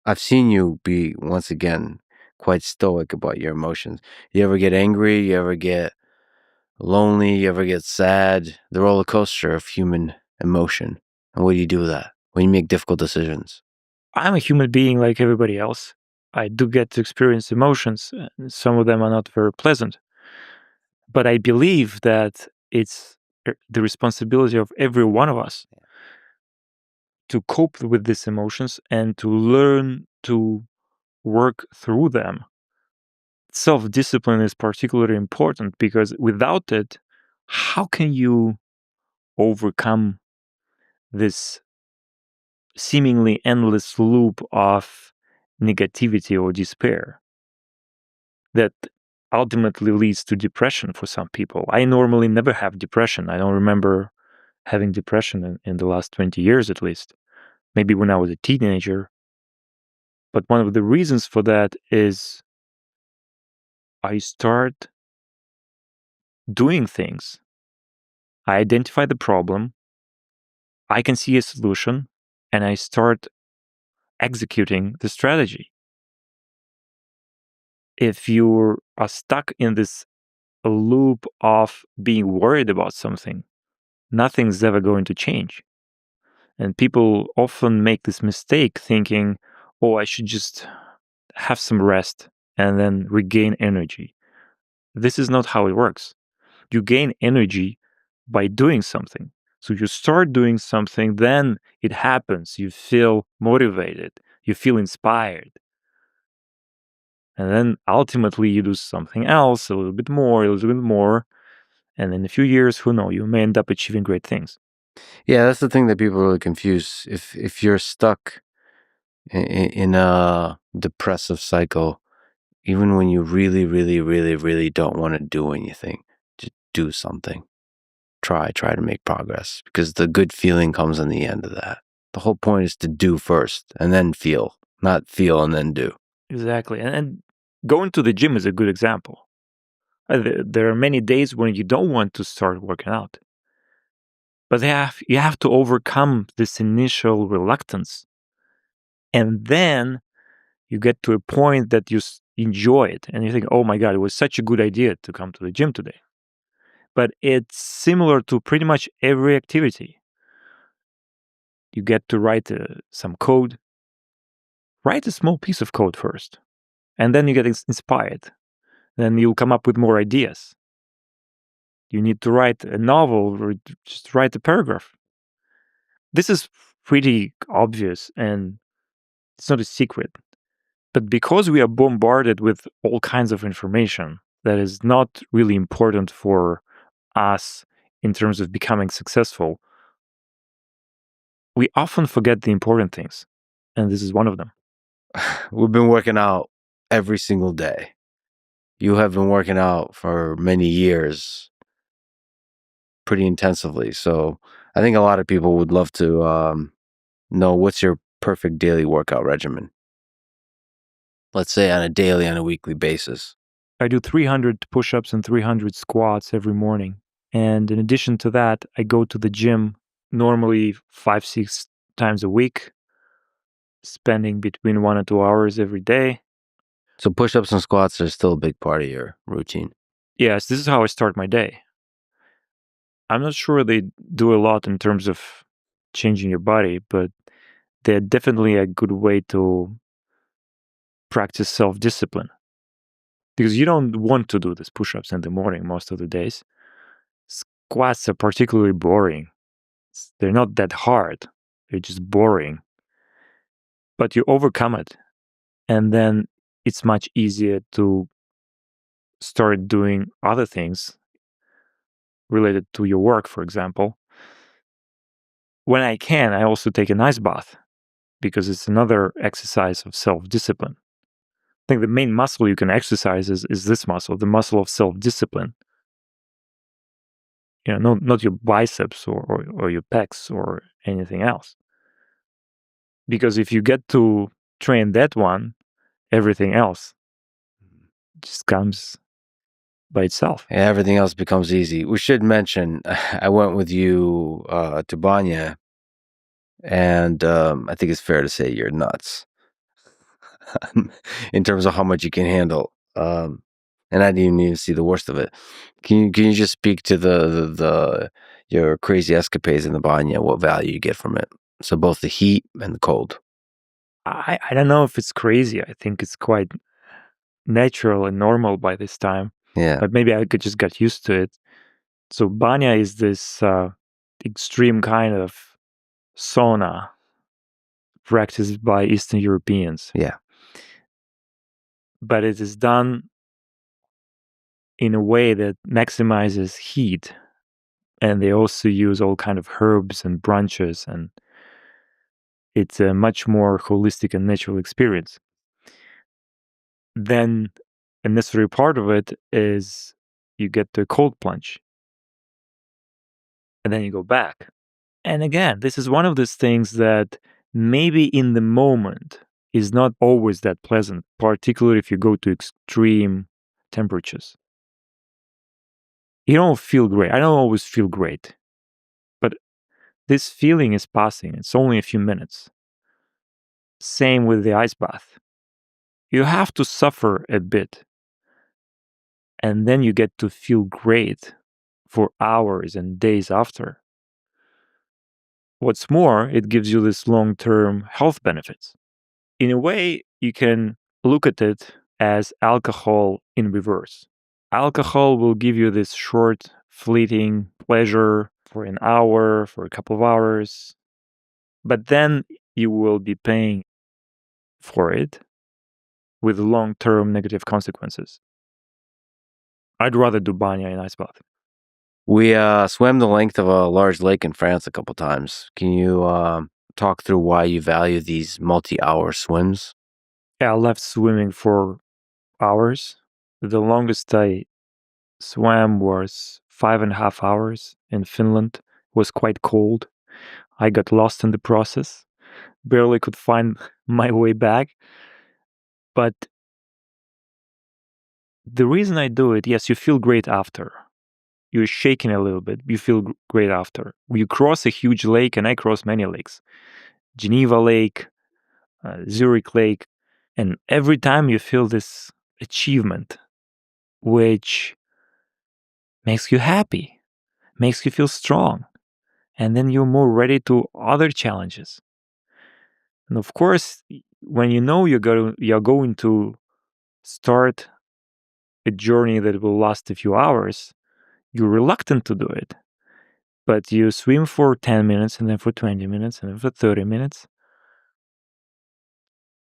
I've seen you be, once again, quite stoic about your emotions. You ever get angry? You ever get lonely? You ever get sad? The roller coaster of human emotion. And what do you do with that when you make difficult decisions? I'm a human being like everybody else. I do get to experience emotions. And some of them are not very pleasant. But I believe that it's the responsibility of every one of us to cope with these emotions and to learn to work through them. Self-discipline is particularly important because without it, how can you overcome this seemingly endless loop of negativity or despair that ultimately leads to depression for some people? I normally never have depression. I don't remember having depression in the last 20 years at least. Maybe when I was a teenager. But one of the reasons for that is I start doing things. I identify the problem, I can see a solution, and I start executing the strategy. If you are stuck in this loop of being worried about something, nothing's ever going to change. And people often make this mistake thinking, oh, I should just have some rest and then regain energy. This is not how it works. You gain energy by doing something. So you start doing something, then it happens. You feel motivated, you feel inspired. And then ultimately you do something else, a little bit more, a little bit more. And in a few years, who knows, you may end up achieving great things. Yeah, that's the thing that people really confuse. If you're stuck in a depressive cycle, even when you really, really, really, really don't want to do anything, just do something. Try to make progress, because the good feeling comes in the end of that. The whole point is to do first and then feel, not feel and then do. Exactly. And going to the gym is a good example. There are many days when you don't want to start working out. But you have to overcome this initial reluctance. And then you get to a point that you enjoy it. And you think, oh my God, it was such a good idea to come to the gym today. But it's similar to pretty much every activity. You get to write some code. Write a small piece of code first. And then you get inspired. Then you'll come up with more ideas. You need to write a novel or just write a paragraph. This is pretty obvious and it's not a secret. But because we are bombarded with all kinds of information that is not really important for us in terms of becoming successful, we often forget the important things. And this is one of them. We've been working out every single day. You have been working out for many years, pretty intensively. So I think a lot of people would love to know, what's your perfect daily workout regimen? Let's say on a weekly basis. I do 300 push-ups and 300 squats every morning. And in addition to that, I go to the gym normally 5-6 times a week, spending between 1 and 2 hours every day. So push-ups and squats are still a big part of your routine. Yes, this is how I start my day. I'm not sure they do a lot in terms of changing your body, but they're definitely a good way to practice self-discipline. Because you don't want to do these push-ups in the morning most of the days. Squats are particularly boring. They're not that hard. They're just boring. But you overcome it. And then it's much easier to start doing other things related to your work, for example. When I can, I also take an ice bath because it's another exercise of self-discipline. I think the main muscle you can exercise is this muscle, the muscle of self-discipline. You know, not your biceps or your pecs or anything else. Because if you get to train that one, everything else just comes by itself. Yeah, everything else becomes easy. We should mention, I went with you to Banya, and I think it's fair to say you're nuts. in terms of how much you can handle. And I didn't even see the worst of it. Can you just speak to the your crazy escapades in the banya? What value you get from it? So both the heat and the cold. I don't know if it's crazy. I think it's quite natural and normal by this time, Yeah, but maybe I could just get used to it. So banya is this extreme kind of sauna practiced by Eastern Europeans, yeah. but it is done in a way that maximizes heat, and they also use all kind of herbs and branches, and it's a much more holistic and natural experience. Then a necessary part of it is you get the cold plunge, and then you go back. And again, this is one of those things that maybe in the moment is not always that pleasant, particularly if you go to extreme temperatures. You don't feel great. I don't always feel great, but this feeling is passing. It's only a few minutes. Same with the ice bath. You have to suffer a bit, and then you get to feel great for hours and days after. What's more, it gives you this long term health benefits. In a way, you can look at it as alcohol in reverse. Alcohol will give you this short, fleeting pleasure for an hour, for a couple of hours, but then you will be paying for it with long term negative consequences. I'd rather do banya in ice bath. We swam the length of a large lake in France a couple times. Can you talk through why you value these multi-hour swims? Yeah, I left swimming for hours. The longest I swam was 5.5 hours in Finland. It was quite cold. I got lost in the process, barely could find my way back. But the reason I do it, yes, you feel great after. You're shaking a little bit, you feel great after. You cross a huge lake, and I cross many lakes. Geneva Lake, Zurich Lake, and every time you feel this achievement, which makes you happy, makes you feel strong, and then you're more ready to other challenges. And of course, when you know you're going to start a journey that will last a few hours, you're reluctant to do it. But you swim for 10 minutes, and then for 20 minutes, and then for 30 minutes,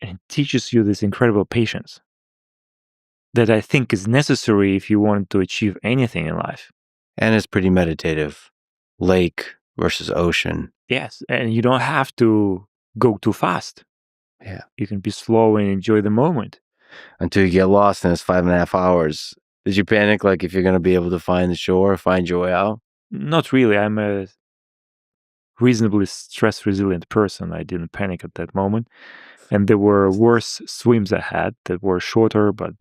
and it teaches you this incredible patience that I think is necessary if you want to achieve anything in life. And it's pretty meditative. Lake versus ocean. Yes, and you don't have to go too fast. Yeah. You can be slow and enjoy the moment. Until you get lost and it's 5.5 hours. Did you panic like if you're gonna be able to find the shore, find your way out? Not really. I'm a reasonably stress resilient person. I didn't panic at that moment. And there were worse swims I had that were shorter but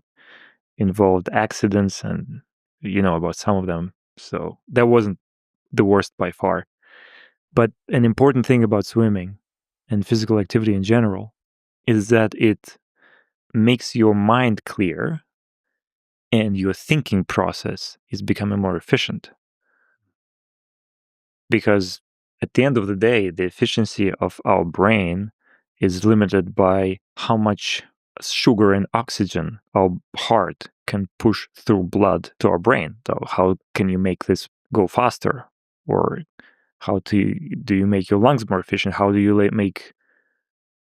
involved accidents, and you know about some of them. So that wasn't the worst by far. But an important thing about swimming and physical activity in general is that it makes your mind clear and your thinking process is becoming more efficient. Because at the end of the day, the efficiency of our brain is limited by how much sugar and oxygen our heart can push through blood to our brain. So how can you make this go faster? Or do you make your lungs more efficient? How do you make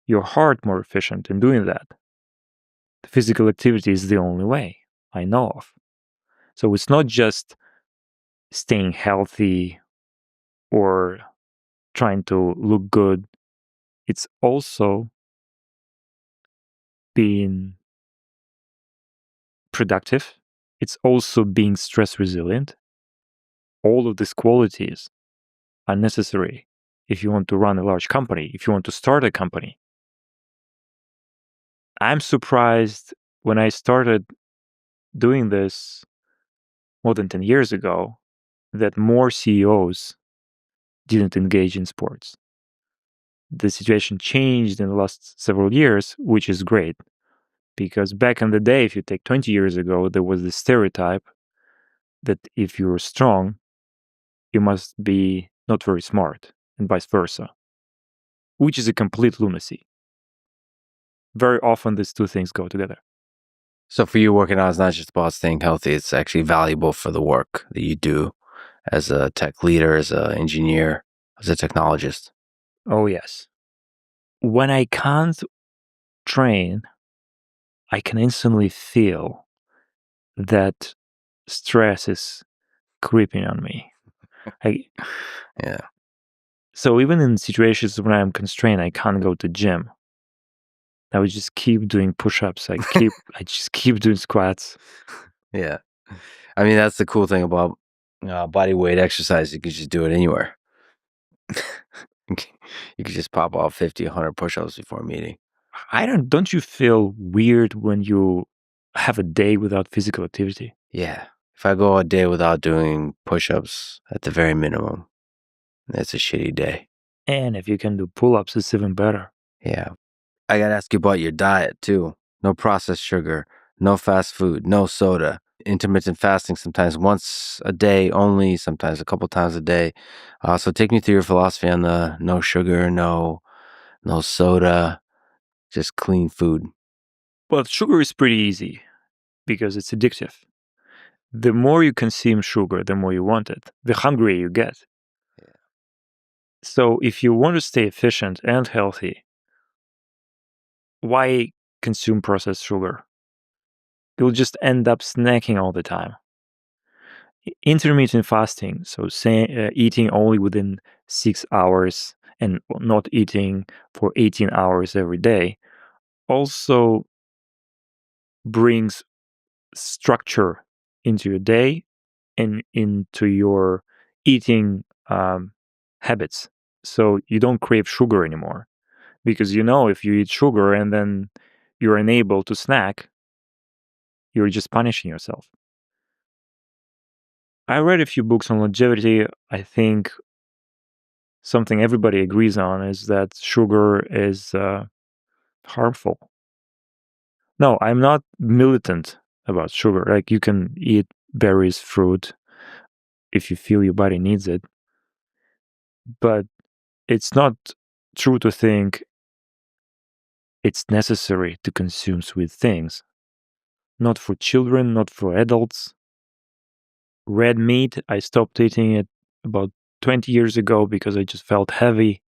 your heart more efficient in doing that? Physical activity is the only way I know of. So it's not just staying healthy or trying to look good. It's also being productive. It's also being stress resilient. All of these qualities are necessary if you want to run a large company, if you want to start a company. I'm surprised when I started doing this more than 10 years ago that more CEOs didn't engage in sports. the situation changed in the last several years, which is great. Because back in the day, if you take 20 years ago, there was this stereotype that if you're strong, you must be not very smart, and vice versa, which is a complete lunacy. Very often, these two things go together. So for you, working out is not just about staying healthy. It's actually valuable for the work that you do as a tech leader, as an engineer, as a technologist. Oh, yes. When I can't train, I can instantly feel that stress is creeping on me. Yeah. So even in situations when I'm constrained, I can't go to gym. I would just keep doing push-ups. I just keep doing squats. Yeah. I mean, that's the cool thing about body weight exercise. You can just do it anywhere. You could just pop off 50, 100 push-ups before a meeting. Don't you feel weird when you have a day without physical activity? Yeah. If I go a day without doing push-ups at the very minimum, it's a shitty day. And if you can do pull-ups, it's even better. Yeah. I gotta ask you about your diet too. No processed sugar, no fast food, no soda. Intermittent fasting sometimes once a day only, sometimes a couple times a day. So take me through your philosophy on the no sugar, no soda, just clean food. Well, sugar is pretty easy because it's addictive. The more you consume sugar, the more you want it, the hungrier you get. Yeah. So if you want to stay efficient and healthy, why consume processed sugar? You'll just end up snacking all the time. Intermittent fasting, so eating only within 6 hours and not eating for 18 hours every day, also brings structure into your day and into your eating habits. So you don't crave sugar anymore because you know if you eat sugar and then you're unable to snack, you're just punishing yourself. I read a few books on longevity. I think something everybody agrees on is that sugar is harmful. No, I'm not militant about sugar. Like you can eat berries, fruit, if you feel your body needs it. But it's not true to think it's necessary to consume sweet things. Not for children, not for adults. Red meat, I stopped eating it about 20 years ago because I just felt heavy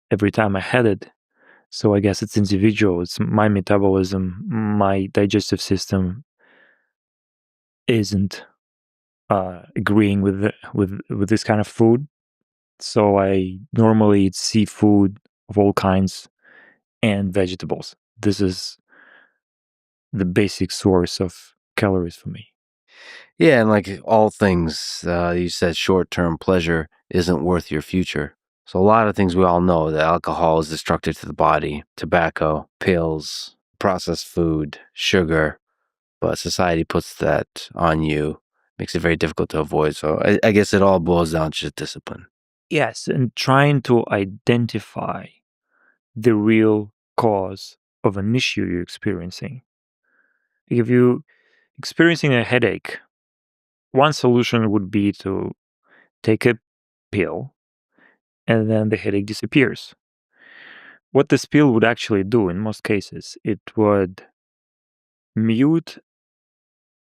every time I had it. So I guess it's individual. It's my metabolism, my digestive system isn't agreeing with this kind of food. So I normally eat seafood of all kinds and vegetables. This is the basic source of calories for me. Yeah, and like all things, you said short-term pleasure isn't worth your future. So a lot of things we all know that alcohol is destructive to the body, tobacco, pills, processed food, sugar, but society puts that on you, makes it very difficult to avoid. So I guess it all boils down to just discipline. Yes, and trying to identify the real cause of an issue you're experiencing. If you're experiencing a headache, one solution would be to take a pill and then the headache disappears. What this pill would actually do in most cases, it would mute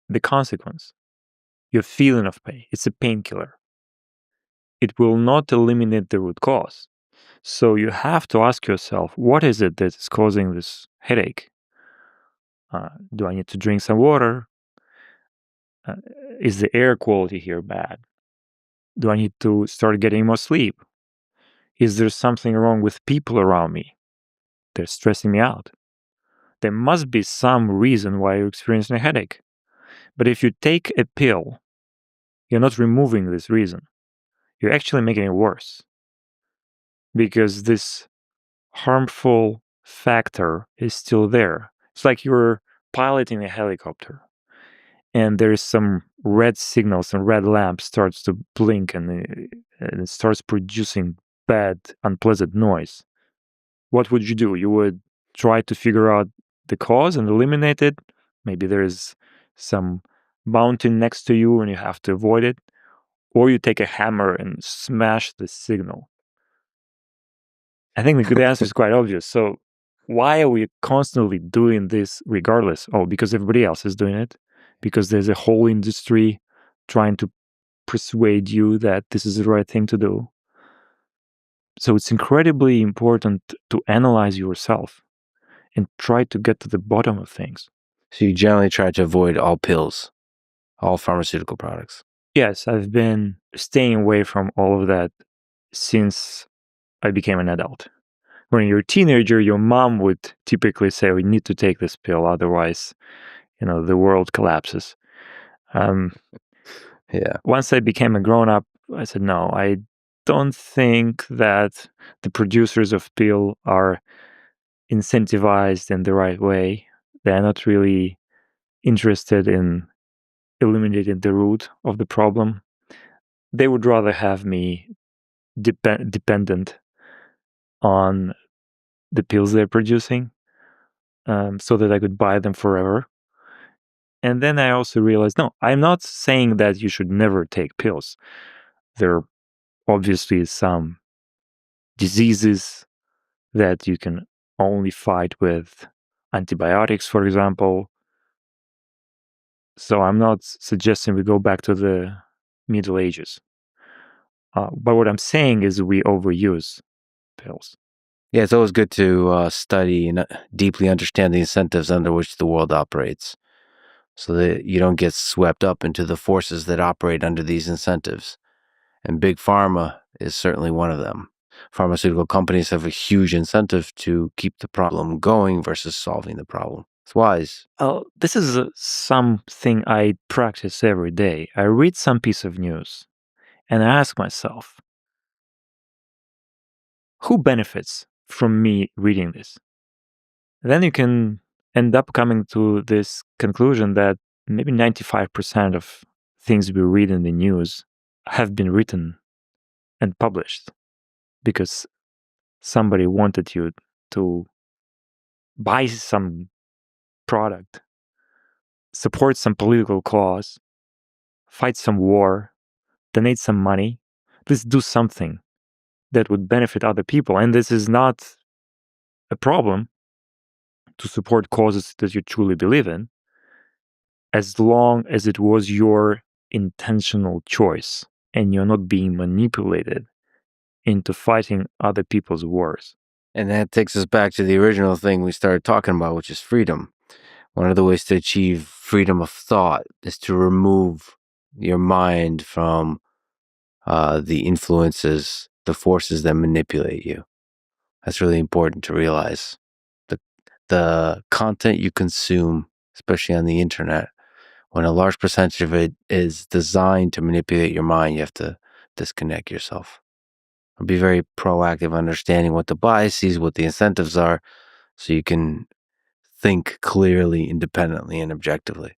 the consequence, your feeling of pain. It's a painkiller. It will not eliminate the root cause. So you have to ask yourself, what is it that is causing this headache? Do I need to drink some water? Uh, is the air quality here bad? Do I need to start getting more sleep? Is there something wrong with people around me? They're stressing me out. There must be some reason why you're experiencing a headache. But if you take a pill, you're not removing this reason. You're actually making it worse because this harmful factor is still there. It's like you're piloting a helicopter and there's some red signals and red lamp starts to blink and it starts producing bad, unpleasant noise, what would you do? You would try to figure out the cause and eliminate it. Maybe there is some mountain next to you and you have to avoid it. Or you take a hammer and smash the signal. I think the good answer is quite obvious. So, why are we constantly doing this regardless? Oh, because everybody else is doing it, because there's a whole industry trying to persuade you that this is the right thing to do. So, it's incredibly important to analyze yourself and try to get to the bottom of things. So you generally try to avoid all pills, all pharmaceutical products. Yes, I've been staying away from all of that since I became an adult. When you're a teenager, your mom would typically say, "We need to take this pill, otherwise, the world collapses." Um, Yeah. Once I became a grown up, I said, "No, I don't think that the producers of pill are incentivized in the right way. They're not really interested in eliminating the root of the problem. They would rather have me dependent on the pills they're producing, so that I could buy them forever." And then I also realized, no, I'm not saying that you should never take pills. There are obviously some diseases that you can only fight with antibiotics, for example. So I'm not suggesting we go back to the Middle Ages. But what I'm saying is we overuse pills. Yeah, it's always good to study and deeply understand the incentives under which the world operates so that you don't get swept up into the forces that operate under these incentives. And big pharma is certainly one of them. Pharmaceutical companies have a huge incentive to keep the problem going versus solving the problem. It's wise. This is something I practice every day. I read some piece of news and I ask myself, who benefits from me reading this? Then you can end up coming to this conclusion that maybe 95% of things we read in the news have been written and published because somebody wanted you to buy some product, support some political cause, fight some war, donate some money, let's do something that would benefit other people. And this is not a problem to support causes that you truly believe in, as long as it was your intentional choice and you're not being manipulated into fighting other people's wars. And that takes us back to the original thing we started talking about, which is freedom. One of the ways to achieve freedom of thought is to remove your mind from the influences, the forces that manipulate you. That's really important to realize. The, the content you consume, especially on the internet, when a large percentage of it is designed to manipulate your mind, you have to disconnect yourself. Be very proactive, understanding what the biases, what the incentives are, so you can think clearly, independently, and objectively.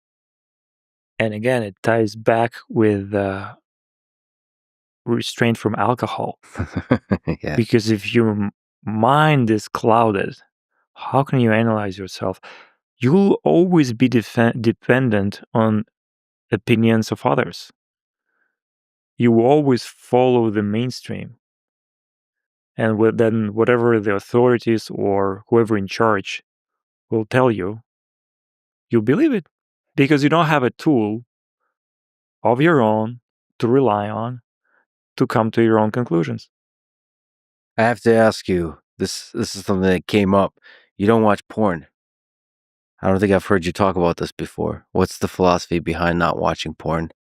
And again, it ties back with restraint from alcohol. Yeah. Because if your mind is clouded, how can you analyze yourself? You'll always be dependent on opinions of others. You will always follow the mainstream. And then whatever the authorities or whoever in charge will tell you, you'll believe it because you don't have a tool of your own to rely on to come to your own conclusions. I have to ask you, this is something that came up. You don't watch porn. I don't think I've heard you talk about this before. What's the philosophy behind not watching porn?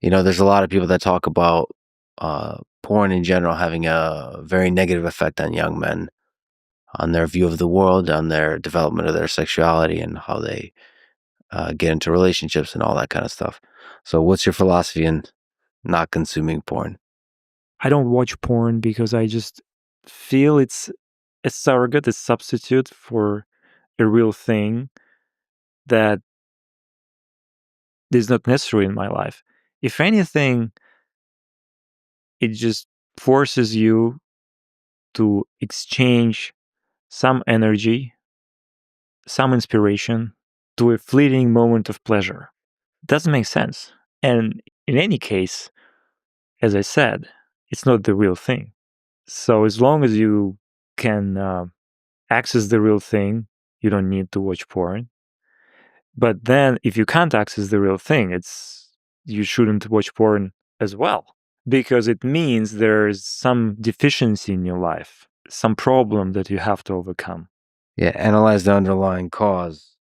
There's a lot of people that talk about porn in general having a very negative effect on young men, on their view of the world, on their development of their sexuality, and how they get into relationships and all that kind of stuff. So, what's your philosophy in not consuming porn? I don't watch porn because I just feel it's a surrogate, a substitute for a real thing that is not necessary in my life. If anything, it just forces you to exchange some energy, some inspiration to a fleeting moment of pleasure. Doesn't make sense. And in any case, as I said, it's not the real thing. So as long as you can access the real thing, you don't need to watch porn. But then if you can't access the real thing, you shouldn't watch porn as well, because it means there's some deficiency in your life, some problem that you have to overcome. Yeah, analyze the underlying cause.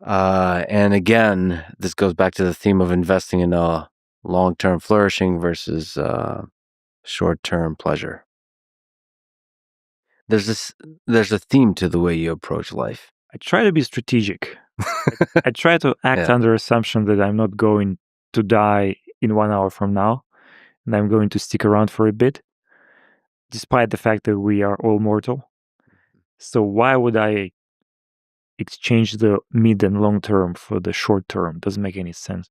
And again, this goes back to the theme of investing in long-term flourishing versus short-term pleasure. There's a theme to the way you approach life. I try to be strategic. I try to act Yeah. under assumption that I'm not going to die in 1 hour from now, and I'm going to stick around for a bit, despite the fact that we are all mortal. So why would I exchange the mid and long term for the short term? Doesn't make any sense.